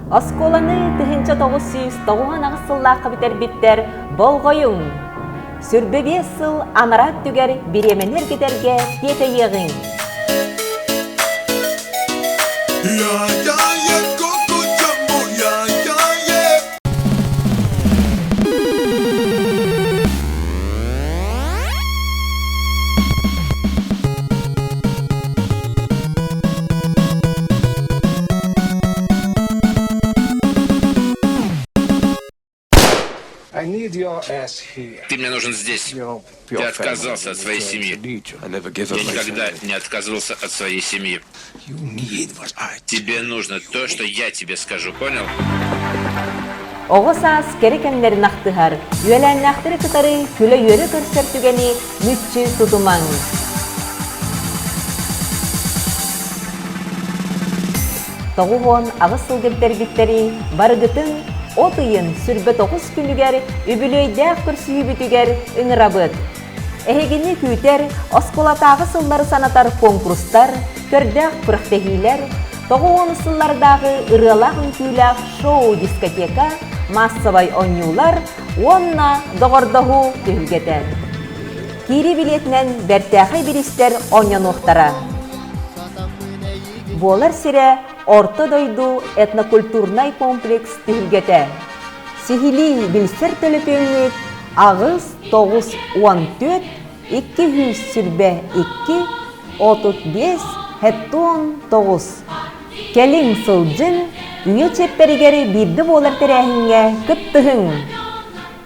Осколаны тыһынча 909 ағысыллаққа битербиттер болғойың. Сүрбе 5 сыл анарат түгер биременер кетерге тетейеғин. Ты мне нужен здесь. Ты отказался от своей семьи. Я никогда не отказывался от своей семьи. Тебе нужно то, что я тебе скажу, понял? Оғысас керекенлерін ақтығар, үйелән ақтыры кытары күлі үйері көрсертігені мүтчі тұтымаң. Тоғуғын ағысыл кептер биттері барығытын отыйын сүрбе 9 күнігер үбілейдәк күрсі үбітігер үңірабыд. Әхегіні күйтер, осколатағы сыллары санатар конкурстар, көрдәк күріқтехилер, тоғуғын сыллардағы ырылақ үнкүйләк шоу-дискотека, массовай онюлар, онна доғырдығы түхілгетер. Кири билетінен бәртәқи бірістер оньон ұқтара. Болар сире орта дойду этнокультурнай комплекс түхілгетер. Сихили білсер төліпелік ағыз 914 200 сүрбе 2 35 9. Келин сылжын үйе чепперігері бірді болар тәрәхінге күттіғын.